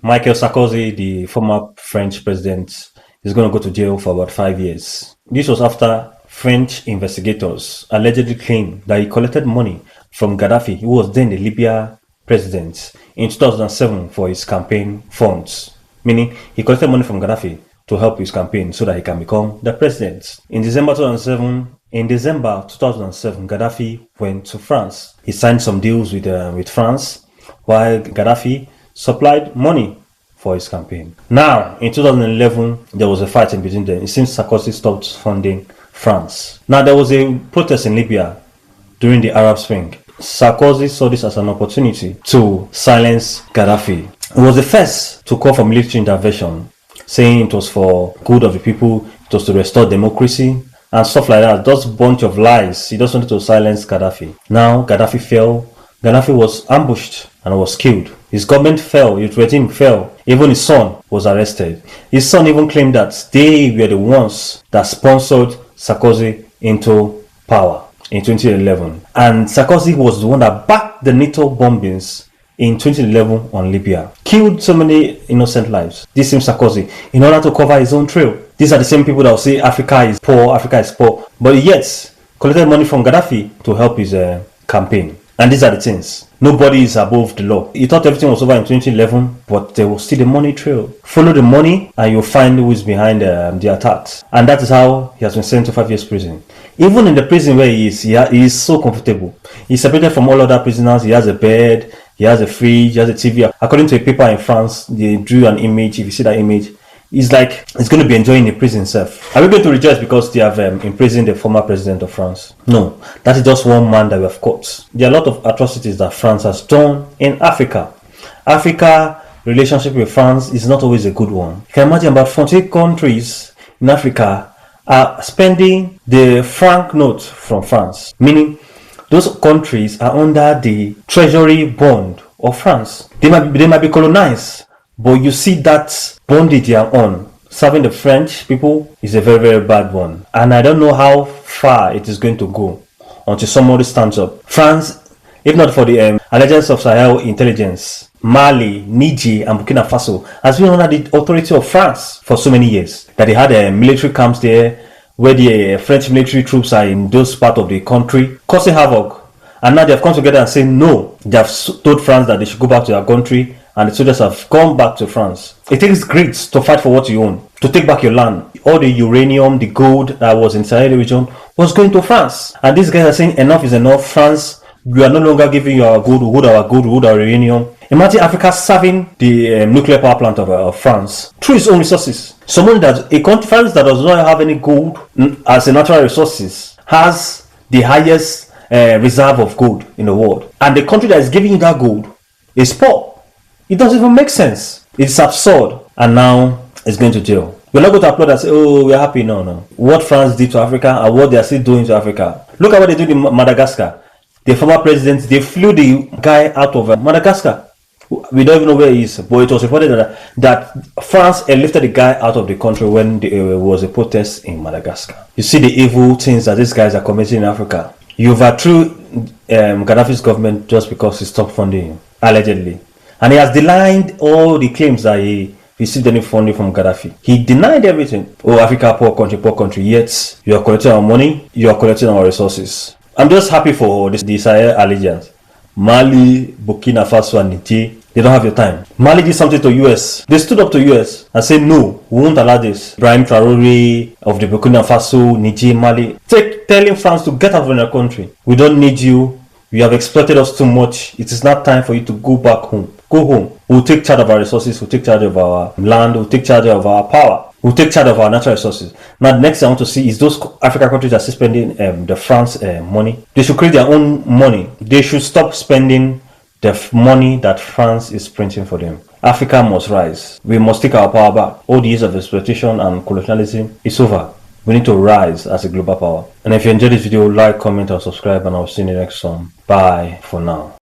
Michael Sarkozy, the former French president, is going to go to jail for about 5 years. This was after French investigators allegedly claimed that he collected money from Gaddafi, who was then the Libya president, in 2007 for his campaign funds. Meaning, he collected money from Gaddafi to help his campaign so that he can become the president. In December 2007, Gaddafi went to France. He signed some deals with France, while Gaddafi supplied money for his campaign. Now, in 2011, there was a fight in between them. It seems Sarkozy stopped funding France. Now, there was a protest in Libya during the Arab Spring. Sarkozy saw this as an opportunity to silence Gaddafi. He was the first to call for military intervention, saying it was for good of the people, it was to restore democracy, and stuff like that. Just a bunch of lies. He just wanted to silence Gaddafi. Now, Gaddafi fell. Gaddafi was ambushed and was killed. His government fell, his regime fell. Even his son was arrested. His son even claimed that they were the ones that sponsored Sarkozy into power in 2011. And Sarkozy was the one that backed the NATO bombings in 2011 on Libya. Killed so many innocent lives. This same Sarkozy, in order to cover his own trail. These are the same people that will say Africa is poor, but yet collected money from Gaddafi to help his campaign. And these are the things. Nobody is above the law. He thought everything was over in 2011, but there was still a money trail. Follow the money and you'll find who is behind the attacks. And that is how he has been sent to 5 years prison. Even in the prison where he is so comfortable. He's separated from all other prisoners. He has a bed, he has a fridge, he has a TV. According to a paper in France, they drew an image. If you see that image, it's like he's going to be enjoying the prison itself. Are we going to rejoice because they have imprisoned the former president of France? No, that is just one man that we have caught. There are a lot of atrocities that France has done in Africa. Africa relationship with France is not always a good one. You can imagine about 48 countries in Africa are spending the franc note from France, meaning those countries are under the treasury bond of France. They might be colonized, but you see that bondage they are on, serving the French people, is a very, very bad one. And I don't know how far it is going to go until somebody stands up. France, if not for the Alliance of Sahel intelligence, Mali, Niger, and Burkina Faso has been under the authority of France for so many years. That they had military camps there, where the French military troops are in those parts of the country, causing havoc. And now they have come together and said no. They have told France that they should go back to their country, and the soldiers have gone back to France. It takes grit to fight for what you own, to take back your land. All the uranium, the gold that was in the Sahel region was going to France. And these guys are saying enough is enough. France, we are no longer giving you our gold, our uranium. Imagine Africa serving the nuclear power plant of France through its own resources. Someone that, a country, France that does not have any gold as a natural resources, has the highest reserve of gold in the world. And the country that is giving you that gold is poor. It doesn't even make sense. It's absurd. And now it's going to jail. We're not going to applaud and say, oh, we're happy. No. What France did to Africa and what they are still doing to Africa. Look at what they did in Madagascar. The former president, they flew the guy out of Madagascar. We don't even know where he is. But it was reported that France lifted the guy out of the country when there was a protest in Madagascar. You see the evil things that these guys are committing in Africa. You overthrew Gaddafi's government just because he stopped funding him, allegedly. And he has denied all the claims that he received any funding from Gaddafi. He denied everything. Oh, Africa, poor country. Yet, you are collecting our money, you are collecting our resources. I'm just happy for the Sahel alliance. Mali, Burkina Faso, and Niger, they don't have your time. Mali did something to US. They stood up to US and said, no, we won't allow this. Ibrahim Traoré of the Burkina Faso, Niger, Mali, telling France to get out of their country. We don't need you. You have exploited us too much. It is not time for you to go back home. Go home. We'll take charge of our resources. We'll take charge of our land. We'll take charge of our power. We'll take charge of our natural resources. Now, the next thing I want to see is those African countries that are still spending the France money. They should create their own money. They should stop spending the money that France is printing for them. Africa must rise. We must take our power back. All the years of exploitation and colonialism is over. We need to rise as a global power. And if you enjoyed this video, like, comment, and subscribe, and I'll see you in the next one. Bye for now.